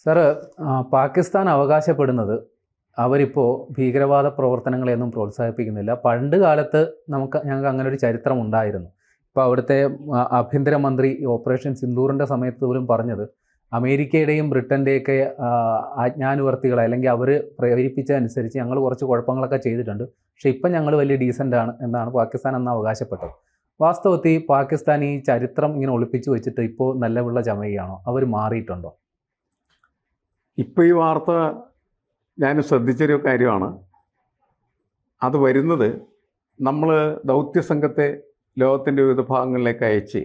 Sir, Pakistan അവകാശപ്പെടുന്നത് അവരിപ്പോൾ ഭീകരവാദ പ്രവർത്തനങ്ങളെയൊന്നും പ്രോത്സാഹിപ്പിക്കുന്നില്ല. പണ്ട് കാലത്ത് ഞങ്ങൾക്ക് അങ്ങനെ ഒരു ചരിത്രം ഉണ്ടായിരുന്നു. ഇപ്പോൾ അവിടുത്തെ ആഭ്യന്തരമന്ത്രി ഓപ്പറേഷൻ സിന്ദൂറിൻ്റെ സമയത്ത് പോലും പറഞ്ഞത് അമേരിക്കയുടെയും ബ്രിട്ടൻ്റെയൊക്കെ ആജ്ഞാനുവർത്തികളെ അല്ലെങ്കിൽ അവർ പ്രേരിപ്പിച്ചതനുസരിച്ച് ഞങ്ങൾ കുറച്ച് കുഴപ്പങ്ങളൊക്കെ ചെയ്തിട്ടുണ്ട്, പക്ഷേ ഇപ്പം ഞങ്ങൾ വലിയ ഡീസൻ്റാണ് എന്നാണ് പാകിസ്ഥാൻ അന്ന് അവകാശപ്പെട്ടത്. വാസ്തവത്തിൽ പാകിസ്ഥാൻ ഈ ചരിത്രം ഇങ്ങനെ ഒളിപ്പിച്ചു വെച്ചിട്ട് ഇപ്പോൾ നല്ല പിള്ള ചമയുകയാണോ? അവർ മാറിയിട്ടുണ്ടോ? ഇപ്പോൾ ഈ വാർത്ത ഞാൻ ശ്രദ്ധിച്ചൊരു കാര്യമാണ്. അത് വരുന്നത് നമ്മൾ ദൗത്യസംഘത്തെ ലോകത്തിൻ്റെ വിവിധ ഭാഗങ്ങളിലേക്ക് അയച്ച്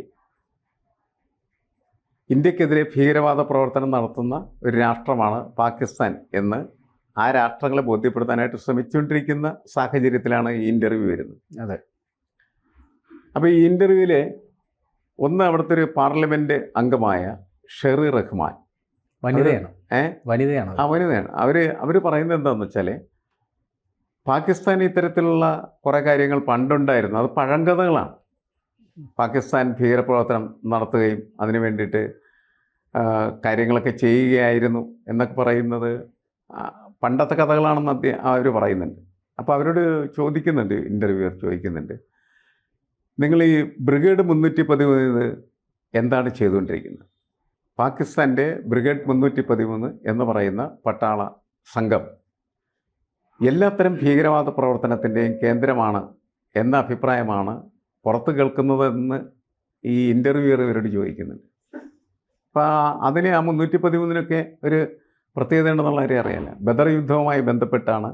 ഇന്ത്യക്കെതിരെ ഭീകരവാദ പ്രവർത്തനം നടത്തുന്ന ഒരു രാഷ്ട്രമാണ് പാകിസ്ഥാൻ എന്ന് ആ രാഷ്ട്രങ്ങളെ ബോധ്യപ്പെടുത്താനായിട്ട് ശ്രമിച്ചുകൊണ്ടിരിക്കുന്ന സാഹചര്യത്തിലാണ് ഈ ഇൻ്റർവ്യൂ വരുന്നത്. അതെ. അപ്പോൾ ഈ ഇൻ്റർവ്യൂവിൽ അവിടുത്തെ ഒരു പാർലമെൻറ്റ് അംഗമായ ഷെറി റഹ്മാൻ, വനിതയാണ്. വനിതയാണ്. അവർ പറയുന്നത് എന്താണെന്ന് വെച്ചാൽ, പാകിസ്ഥാൻ ഇത്തരത്തിലുള്ള കുറേ കാര്യങ്ങൾ പണ്ടുണ്ടായിരുന്നു, അത് പഴങ്കഥകളാണ്. പാകിസ്ഥാൻ ഭീകരപ്രവർത്തനം നടത്തുകയും അതിനു വേണ്ടിയിട്ട് കാര്യങ്ങളൊക്കെ ചെയ്യുകയായിരുന്നു എന്നൊക്കെ പറയുന്നത് പണ്ടത്തെ കഥകളാണെന്ന് അവർ പറയുന്നുണ്ട്. അപ്പോൾ അവരോട് ചോദിക്കുന്നുണ്ട്, ഇൻ്റർവ്യൂവർ ചോദിക്കുന്നുണ്ട്, നിങ്ങൾ ഈ ബ്രിഗേഡ് 313 എന്താണ് ചെയ്തുകൊണ്ടിരിക്കുന്നത്? പാകിസ്ഥാൻ്റെ ബ്രിഗേഡ് 313 എന്ന് പറയുന്ന പട്ടാള സംഘം എല്ലാത്തരം ഭീകരവാദ പ്രവർത്തനത്തിൻ്റെയും കേന്ദ്രമാണ് എന്ന അഭിപ്രായമാണ് പുറത്ത് കേൾക്കുന്നതെന്ന് ഈ ഇൻ്റർവ്യൂവർ ഇവരോട് ചോദിക്കുന്നുണ്ട്. അപ്പോൾ അതിന് ആ 313 ഒരു പ്രത്യേകത ഉണ്ടെന്നുള്ള കാര്യം അറിയാല്ല. ബദർ യുദ്ധവുമായി ബന്ധപ്പെട്ടാണ്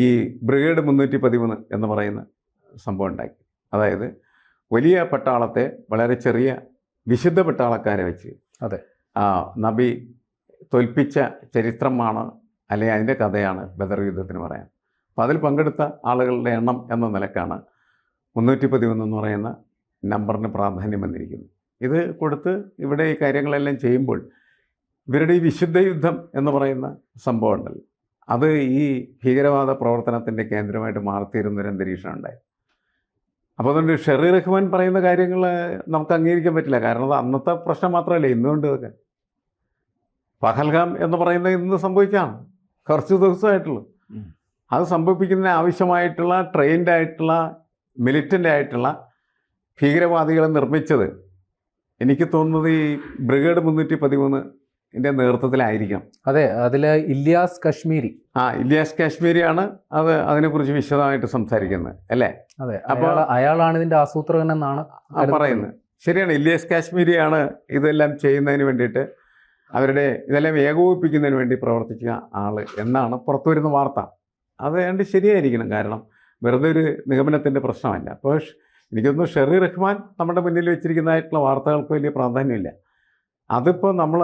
ഈ ബ്രിഗേഡ് 313 എന്ന് പറയുന്ന സംഭവം ഉണ്ടാക്കി. അതായത് വലിയ പട്ടാളത്തെ വളരെ ചെറിയ വിശുദ്ധ പട്ടാളക്കാരെ വെച്ച് നബി തോൽപ്പിച്ച ചരിത്രമാണ്, അല്ലെങ്കിൽ അതിൻ്റെ കഥയാണ് ബദർ യുദ്ധത്തിന് പറയാൻ. അപ്പോൾ അതിൽ പങ്കെടുത്ത ആളുകളുടെ എണ്ണം എന്ന നിലക്കാണ് 313 എന്ന് പറയുന്ന നമ്പറിന് പ്രാധാന്യം വന്നിരിക്കുന്നത്. ഇത് കൊടുത്ത് ഇവിടെ ഈ കാര്യങ്ങളെല്ലാം ചെയ്യുമ്പോൾ ഇവരുടെ ഈ വിശുദ്ധ യുദ്ധം എന്ന് പറയുന്ന സംഭവം ഉണ്ടല്ലോ, അത് ഈ ഭീകരവാദ പ്രവർത്തനത്തിൻ്റെ കേന്ദ്രമായിട്ട് മാറിത്തീരുന്നൊരു അന്തരീക്ഷം ഉണ്ടായി. അപ്പോൾ അതുകൊണ്ട് ഷെറി റഹ്മാൻ പറയുന്ന കാര്യങ്ങൾ നമുക്ക് അംഗീകരിക്കാൻ പറ്റില്ല. കാരണം അത് അന്നത്തെ പ്രശ്നം മാത്രമല്ല, ഇന്നുകൊണ്ട് ഇതൊക്കെ പഹൽഗാം എന്ന് പറയുന്നത് ഇന്ന് സംഭവിച്ചാണ്, കുറച്ച് ദിവസമായിട്ടുള്ളൂ. അത് സംഭവിപ്പിക്കുന്നതിന് ആവശ്യമായിട്ടുള്ള ട്രെയിൻഡ് ആയിട്ടുള്ള മിലിറ്റൻ്റ് ആയിട്ടുള്ള ഭീകരവാദികളെ നിർമ്മിച്ചത് എനിക്ക് തോന്നുന്നത് ഈ ബ്രിഗേഡ് 313 നേതൃത്വത്തിലായിരിക്കണം. അതെ, അതിൽ ഇല്യാസ് കാശ്മീരിയാണ് അത് അതിനെക്കുറിച്ച് വിശദമായിട്ട് സംസാരിക്കുന്നത്, അല്ലേ? അതെ, അപ്പോൾ അയാളാണ് ഇതിൻ്റെ ആസൂത്രകൻ എന്നാണ് പറയുന്നത്. ശരിയാണ്, ഇല്യാസ് കാശ്മീരിയാണ് ഇതെല്ലാം ചെയ്യുന്നതിന് വേണ്ടിയിട്ട്, അവരുടെ ഇതെല്ലാം ഏകോപിപ്പിക്കുന്നതിന് വേണ്ടി പ്രവർത്തിച്ച ആൾ എന്നാണ് പുറത്തു വരുന്ന വാർത്ത. അത് ഏതാണ്ട് ശരിയായിരിക്കണം, കാരണം വെറുതെ ഒരു നിഗമനത്തിൻ്റെ പ്രശ്നമല്ല. അപ്പോൾ എനിക്കൊന്ന് ഷെറി റഹ്മാൻ നമ്മുടെ മുന്നിൽ വെച്ചിരിക്കുന്നതായിട്ടുള്ള വാർത്തകൾക്ക് വലിയ പ്രാധാന്യമില്ല. അതിപ്പോൾ നമ്മൾ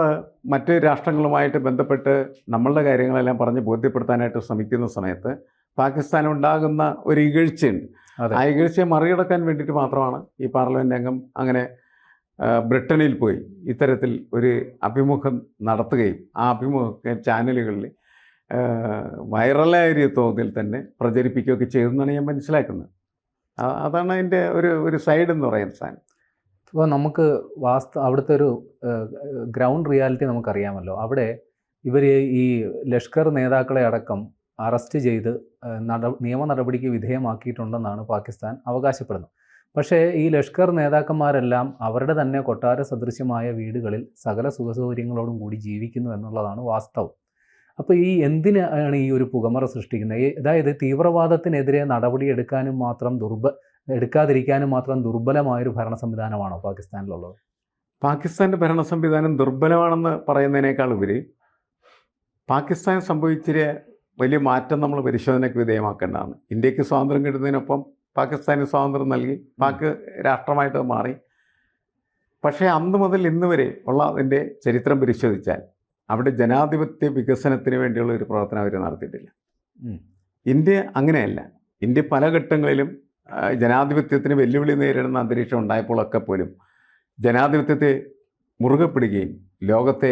മറ്റ് രാഷ്ട്രങ്ങളുമായിട്ട് ബന്ധപ്പെട്ട് നമ്മളുടെ കാര്യങ്ങളെല്ലാം പറഞ്ഞ് ബോധ്യപ്പെടുത്താനായിട്ട് ശ്രമിക്കുന്ന സമയത്ത് പാകിസ്ഥാനുണ്ടാകുന്ന ഒരു ഇകഴ്ചയുണ്ട്. ആ ഇകഴ്ചയെ മറികടക്കാൻ വേണ്ടിയിട്ട് മാത്രമാണ് ഈ പാർലമെൻറ്റ് അംഗം അങ്ങനെ ബ്രിട്ടനിൽ പോയി ഇത്തരത്തിൽ ഒരു അഭിമുഖം നടത്തുകയും ആ അഭിമുഖ ചാനലുകളിൽ വൈറലായ തോതിൽ തന്നെ പ്രചരിപ്പിക്കുകയൊക്കെ ചെയ്തെന്നാണ് ഞാൻ മനസ്സിലാക്കുന്നത്. അതാണ് അതിൻ്റെ ഒരു സൈഡ് എന്ന് പറയുന്ന സാധനം. ഇപ്പോൾ നമുക്ക് അവിടുത്തെ ഒരു ഗ്രൗണ്ട് റിയാലിറ്റി നമുക്കറിയാമല്ലോ. അവിടെ ഇവർ ഈ ലഷ്കർ നേതാക്കളെ അടക്കം അറസ്റ്റ് ചെയ്ത് നിയമ നടപടിക്ക് വിധേയമാക്കിയിട്ടുണ്ടെന്നാണ് പാകിസ്ഥാൻ അവകാശപ്പെടുന്നത്. പക്ഷേ ഈ ലഷ്കർ നേതാക്കന്മാരെല്ലാം അവരുടെ തന്നെ കൊട്ടാര സദൃശ്യമായ വീടുകളിൽ സകല സുഖസൗകര്യങ്ങളോടും കൂടി ജീവിക്കുന്നു എന്നുള്ളതാണ് വാസ്തവം. അപ്പോൾ ഈ എന്തിനാണ് ഈ ഒരു പുകമറ സൃഷ്ടിക്കുന്നത്? അതായത് തീവ്രവാദത്തിനെതിരെ നടപടി എടുക്കാതിരിക്കാനും മാത്രം ദുർബലമായൊരു ഭരണ സംവിധാനമാണോ പാകിസ്ഥാനിലുള്ളത്? പാകിസ്ഥാൻ്റെ ഭരണ സംവിധാനം ദുർബലമാണെന്ന് പറയുന്നതിനേക്കാൾ ഉപരി പാകിസ്ഥാൻ സംഭവിച്ചിരിയ വലിയ മാറ്റം നമ്മൾ പരിശോധനയ്ക്ക് വിധേയമാക്കേണ്ടതാണ്. ഇന്ത്യക്ക് സ്വാതന്ത്ര്യം കിട്ടുന്നതിനൊപ്പം പാകിസ്ഥാന് സ്വാതന്ത്ര്യം നൽകി പാക് രാഷ്ട്രമായിട്ട് മാറി. പക്ഷേ അന്ന് മുതൽ ഇന്ന് വരെ ഉള്ള അതിൻ്റെ ചരിത്രം പരിശോധിച്ചാൽ അവിടെ ജനാധിപത്യ വികസനത്തിന് വേണ്ടിയുള്ള ഒരു പ്രവർത്തനം അവർ നടത്തിയിട്ടില്ല. ഇന്ത്യ അങ്ങനെയല്ല. ഇന്ത്യ പല ഘട്ടങ്ങളിലും ജനാധിപത്യത്തിന് വെല്ലുവിളി നേരിടുന്ന അന്തരീക്ഷം ഉണ്ടായപ്പോഴൊക്കെ പോലും ജനാധിപത്യത്തെ മുറുകെ പിടിക്കുകയും ലോകത്തെ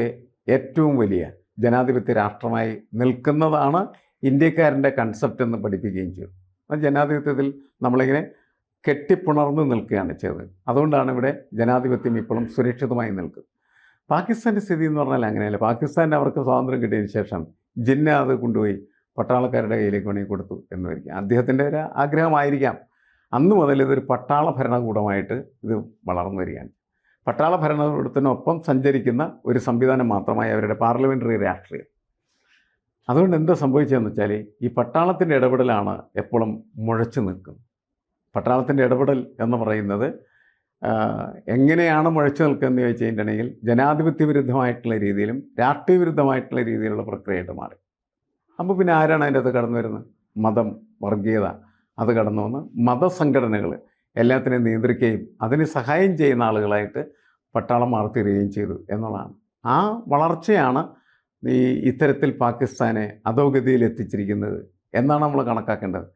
ഏറ്റവും വലിയ ജനാധിപത്യ രാഷ്ട്രമായി നിൽക്കുന്നതാണ് ഇന്ത്യക്കാരൻ്റെ കൺസെപ്റ്റ് എന്ന് പഠിപ്പിക്കുകയും ചെയ്തു. ആ ജനാധിപത്യത്തിൽ നമ്മളിങ്ങനെ കെട്ടിപ്പുണർന്ന് നിൽക്കുകയാണ് ചെയ്തത്. അതുകൊണ്ടാണ് ഇവിടെ ജനാധിപത്യം ഇപ്പോഴും സുരക്ഷിതമായി നിൽക്കുന്നത്. പാകിസ്ഥാൻ്റെ സ്ഥിതി എന്ന് പറഞ്ഞാൽ അങ്ങനെയല്ല. പാകിസ്ഥാൻ അവർക്ക് സ്വാതന്ത്ര്യം കിട്ടിയതിന് ശേഷം ജിന്ന അത് കൊണ്ടുപോയി പട്ടാളക്കാരുടെ കയ്യിലേക്ക് വേണമെങ്കിൽ കൊടുത്തു എന്ന് വരിക. അദ്ദേഹത്തിൻ്റെ ഒരു ആഗ്രഹമായിരിക്കാം. അന്ന് മുതൽ ഇതൊരു പട്ടാള ഭരണകൂടമായിട്ട് ഇത് വളർന്നു വരികയാണ്. പട്ടാള ഭരണകൂടത്തിനൊപ്പം സഞ്ചരിക്കുന്ന ഒരു സംവിധാനം മാത്രമായി അവരുടെ പാർലമെൻ്ററി രാഷ്ട്രീയം. അതുകൊണ്ട് എന്താ സംഭവിച്ചതെന്ന് വെച്ചാൽ ഈ പട്ടാളത്തിൻ്റെ ഇടപെടലാണ് എപ്പോഴും മുഴച്ചു നിൽക്കുന്നത്. പട്ടാളത്തിൻ്റെ ഇടപെടൽ എന്ന് പറയുന്നത് എങ്ങനെയാണ് മുഴച്ചു നിൽക്കുന്നതെന്ന് ചോദിച്ചു കഴിഞ്ഞിട്ടുണ്ടെങ്കിൽ ജനാധിപത്യ വിരുദ്ധമായിട്ടുള്ള രീതിയിലും രാഷ്ട്രീയ വിരുദ്ധമായിട്ടുള്ള രീതിയിലുള്ള പ്രക്രിയയായിട്ട് മാറി. അപ്പോൾ പിന്നെ ആരാണ് അതിൻ്റെ അകത്ത് കടന്നു വരുന്നത്? മതം, വർഗീയത അത് കടന്നു വന്ന് മതസംഘടനകൾ എല്ലാത്തിനെയും നിയന്ത്രിക്കുകയും അതിന് സഹായം ചെയ്യുന്ന ആളുകളായിട്ട് പട്ടാളം മാറിത്തീരുകയും ചെയ്തു എന്നുള്ളതാണ്. ആ വളർച്ചയാണ് ഇത്തരത്തിൽ പാകിസ്ഥാനെ അധോഗതിയിൽ എത്തിച്ചിരിക്കുന്നത് എന്നാണ് നമ്മൾ കണക്കാക്കേണ്ടത്.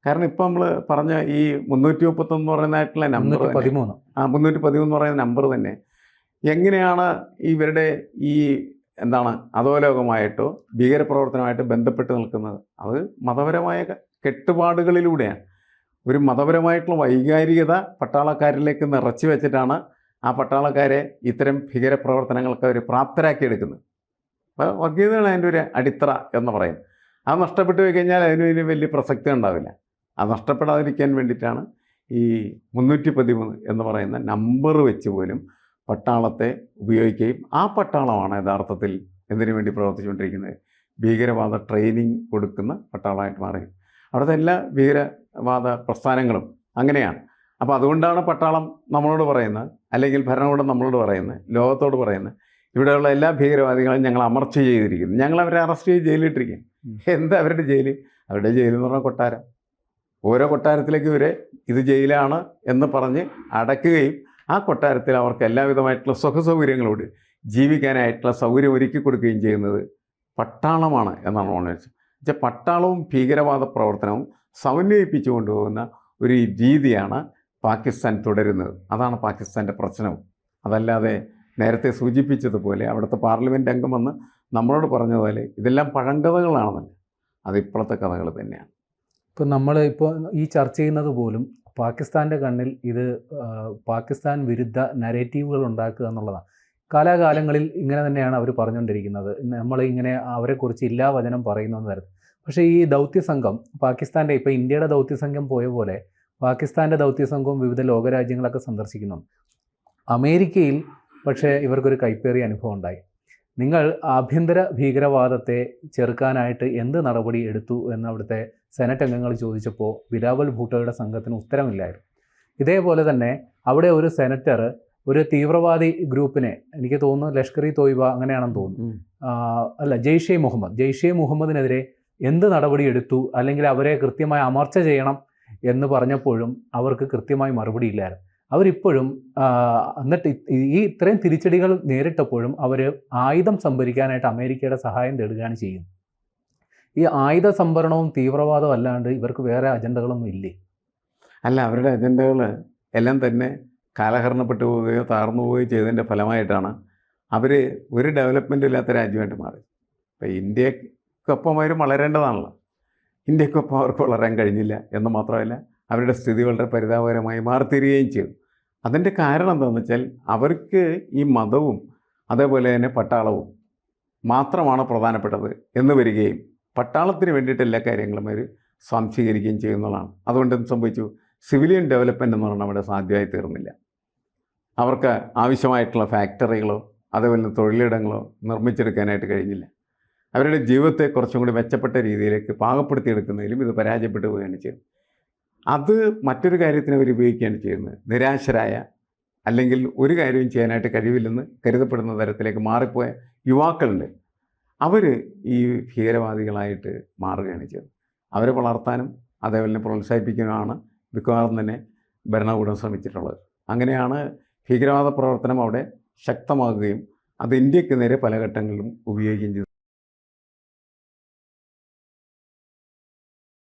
കാരണം ഇപ്പം നമ്മൾ പറഞ്ഞ ഈ 331 എന്ന് പറയുന്നതായിട്ടുള്ള നമ്പർ 313 എന്ന് പറയുന്ന നമ്പർ തന്നെ എങ്ങനെയാണ് ഇവരുടെ ഈ അധോലോകമായിട്ടോ ഭീകരപ്രവർത്തനമായിട്ടോ ബന്ധപ്പെട്ട് നിൽക്കുന്നത്? അത് മതപരമായ കെട്ടുപാടുകളിലൂടെയാണ്. ഒരു മതപരമായിട്ടുള്ള വൈകാരികത പട്ടാളക്കാരിലേക്ക് നിറച്ചു വെച്ചിട്ടാണ് ആ പട്ടാളക്കാരെ ഇത്തരം ഭീകരപ്രവർത്തനങ്ങൾക്ക് അവർ പ്രാപ്തരാക്കിയെടുക്കുന്നത്. അപ്പോൾ വർഗീയതയാണ് അതിൻ്റെ ഒരു അടിത്തറ എന്ന് പറയുന്നത്. അത് നഷ്ടപ്പെട്ടു പോയി കഴിഞ്ഞാൽ അതിന് വലിയ പ്രസക്തി ഉണ്ടാവില്ല. അത് നഷ്ടപ്പെടാതിരിക്കാൻ വേണ്ടിയിട്ടാണ് ഈ 313 എന്ന് പറയുന്ന നമ്പർ വെച്ച് പോലും പട്ടാളത്തെ ഉപയോഗിക്കുകയും ആ പട്ടാളമാണ് യഥാർത്ഥത്തിൽ എന്തിനു വേണ്ടി പ്രവർത്തിച്ചുകൊണ്ടിരിക്കുന്നത്? ഭീകരവാദ ട്രെയിനിങ് കൊടുക്കുന്ന പട്ടാളമായിട്ട് മാറി. അവിടുത്തെ എല്ലാ ഭീകരവാദ പ്രസ്ഥാനങ്ങളും അങ്ങനെയാണ്. അപ്പോൾ അതുകൊണ്ടാണ് പട്ടാളം നമ്മളോട് പറയുന്നത്, അല്ലെങ്കിൽ ഭരണകൂടം നമ്മളോട് പറയുന്നത്, ലോകത്തോട് പറയുന്നത്, ഇവിടെയുള്ള എല്ലാ ഭീകരവാദികളെയും ഞങ്ങൾ അമർച്ച ചെയ്തിരിക്കുന്നു, ഞങ്ങൾ അവരെ അറസ്റ്റ് ചെയ്ത് ജയിലിട്ടിരിക്കും. എന്താ അവരുടെ ജയിൽ? അവരുടെ ജയിൽ എന്ന് പറഞ്ഞാൽ കൊട്ടാരം. ഓരോ കൊട്ടാരത്തിലേക്ക് ഇവരെ ഇത് ജയിലാണ് എന്ന് പറഞ്ഞ് അടയ്ക്കുകയും ആ കൊട്ടാരത്തിൽ അവർക്ക് എല്ലാവിധമായിട്ടുള്ള സുഖസൗകര്യങ്ങളോട് ജീവിക്കാനായിട്ടുള്ള സൗകര്യം ഒരുക്കി കൊടുക്കുകയും ചെയ്യുന്നത് പട്ടാളമാണ് എന്നാണ് ഓർമ്മിച്ചത്. വെച്ചാൽ പട്ടാളവും ഭീകരവാദ പ്രവർത്തനവും സമന്വയിപ്പിച്ചു കൊണ്ടുപോകുന്ന ഒരു രീതിയാണ് പാകിസ്ഥാൻ തുടരുന്നത്. അതാണ് പാകിസ്ഥാൻ്റെ പ്രശ്നവും. അതല്ലാതെ നേരത്തെ സൂചിപ്പിച്ചതുപോലെ അവിടുത്തെ പാർലമെൻറ്റ് അംഗം വന്ന് നമ്മളോട് പറഞ്ഞതുപോലെ ഇതെല്ലാം പഴങ്കഥകളാണെന്നല്ല, അത് ഇപ്പോഴത്തെ കഥകൾ തന്നെയാണ്. ഇപ്പോൾ നമ്മൾ ഈ ചർച്ച ചെയ്യുന്നത് പോലും പാകിസ്ഥാൻ്റെ കണ്ണിൽ ഇത് പാകിസ്ഥാൻ വിരുദ്ധ നരേറ്റീവുകൾ ഉണ്ടാക്കുക എന്നുള്ളതാണ്. കാലാകാലങ്ങളിൽ ഇങ്ങനെ തന്നെയാണ് അവർ പറഞ്ഞുകൊണ്ടിരിക്കുന്നത്. നമ്മളിങ്ങനെ അവരെക്കുറിച്ച് ഇല്ലാ വചനം പറയുന്നതെന്ന് തരത്തിൽ. പക്ഷേ ഈ ദൗത്യസംഘം പാകിസ്ഥാൻ്റെ, ഇപ്പോൾ ഇന്ത്യയുടെ ദൗത്യസംഘം പോയ പോലെ പാകിസ്ഥാൻ്റെ ദൗത്യസംഘവും വിവിധ ലോകരാജ്യങ്ങളൊക്കെ സന്ദർശിക്കുന്നുണ്ട്. അമേരിക്കയിൽ പക്ഷേ ഇവർക്കൊരു കൈപ്പേറിയ അനുഭവം ഉണ്ടായി. നിങ്ങൾ ആഭ്യന്തര ഭീകരവാദത്തെ ചെറുക്കാനായിട്ട് എന്ത് നടപടി എടുത്തു എന്ന് അവിടുത്തെ സെനറ്റ് അംഗങ്ങൾ ചോദിച്ചപ്പോൾ ബിലാവൽ ഭൂട്ടോയുടെ സംഘത്തിന് ഉത്തരമില്ലായിരുന്നു. ഇതേപോലെ തന്നെ അവിടെ ഒരു സെനറ്റർ ഒരു തീവ്രവാദി ഗ്രൂപ്പിനെ, എനിക്ക് തോന്നുന്നു ലഷ്കർ ഇ തോയ്ബ അങ്ങനെയാണെന്ന് തോന്നുന്നു, അല്ല ജെയ്ഷെ മുഹമ്മദിനെതിരെ എന്ത് നടപടി എടുത്തു, അല്ലെങ്കിൽ അവരെ കൃത്യമായി അമർച്ച ചെയ്യണം എന്ന് പറഞ്ഞപ്പോഴും അവർക്ക് കൃത്യമായി മറുപടി ഇല്ലായിരുന്നു. അവരിപ്പോഴും എന്നിട്ട് ഈ ഇത്രയും തിരിച്ചടികൾ നേരിട്ടപ്പോഴും അവർ ആയുധം സംഭരിക്കാനായിട്ട് അമേരിക്കയുടെ സഹായം തേടുകയാണ് ചെയ്യുന്നത്. ഈ ആയുധ സംഭരണവും തീവ്രവാദവും അല്ലാണ്ട് ഇവർക്ക് വേറെ അജണ്ടകളൊന്നും ഇല്ലേ? അല്ല, അവരുടെ അജണ്ടകൾ എല്ലാം തന്നെ കാലഹരണപ്പെട്ടു പോവുകയോ താർന്നു പോവുകയോ ചെയ്തതിൻ്റെ ഫലമായിട്ടാണ് അവർ ഒരു ഡെവലപ്മെൻറ്റും ഇല്ലാത്ത രാജ്യമായിട്ട് മാറി. ഇപ്പോൾ ഇന്ത്യക്കൊപ്പം അവർ വളരേണ്ടതാണല്ലോ. ഇന്ത്യക്കൊപ്പം അവർക്ക് വളരാൻ കഴിഞ്ഞില്ല എന്ന് മാത്രമല്ല, അവരുടെ സ്ഥിതി വളരെ പരിതാപകരമായി മാറിത്തീരുകയും ചെയ്തു. അതിൻ്റെ കാരണം എന്താണെന്ന് വെച്ചാൽ അവർക്ക് ഈ മതവും അതേപോലെ തന്നെ പട്ടാളവും മാത്രമാണ് പ്രധാനപ്പെട്ടത് എന്ന് വരികയും പട്ടാളത്തിന് വേണ്ടിയിട്ട് എല്ലാ കാര്യങ്ങളും അവർ സ്വാംശീകരിക്കുകയും ചെയ്യുന്നതാണ്. അതുകൊണ്ട് എന്ത് സംഭവിച്ചു? സിവിലിയൻ ഡെവലപ്മെൻറ്റ് എന്ന് പറഞ്ഞാൽ അവിടെ സാധ്യമായി തീർന്നില്ല. അവർക്ക് ആവശ്യമായിട്ടുള്ള ഫാക്ടറികളോ അതേപോലെ തൊഴിലിടങ്ങളോ നിർമ്മിച്ചെടുക്കാനായിട്ട് കഴിഞ്ഞില്ല. അവരുടെ ജീവിതത്തെ കുറച്ചും കൂടി മെച്ചപ്പെട്ട രീതിയിലേക്ക് പാകപ്പെടുത്തിയെടുക്കുന്നതിലും ഇത് പരാജയപ്പെട്ടു പോവുകയാണ് ചെയ്യുന്നത്. അത് മറ്റൊരു കാര്യത്തിന് അവർ ഉപയോഗിക്കുകയാണ് ചെയ്യുന്നത്. നിരാശരായ, അല്ലെങ്കിൽ ഒരു കാര്യവും ചെയ്യാനായിട്ട് കഴിവില്ലെന്ന് കരുതപ്പെടുന്ന തരത്തിലേക്ക് മാറിപ്പോയ യുവാക്കളുണ്ട്. അവർ ഈ ഭീകരവാദികളായിട്ട് മാറുകയാണ് ചെയ്യുന്നത്. അവരെ വളർത്താനും അതേപോലെ പ്രോത്സാഹിപ്പിക്കാനുമാണ് മിക്കവാറും തന്നെ ഭരണകൂടം ശ്രമിച്ചിട്ടുള്ളത്. അങ്ങനെയാണ് ഭീകരവാദ പ്രവർത്തനം അവിടെ ശക്തമാകുകയും അത് ഇന്ത്യക്ക് നേരെ പല ഘട്ടങ്ങളിലും ഉപയോഗിക്കുകയും ചെയ്തു.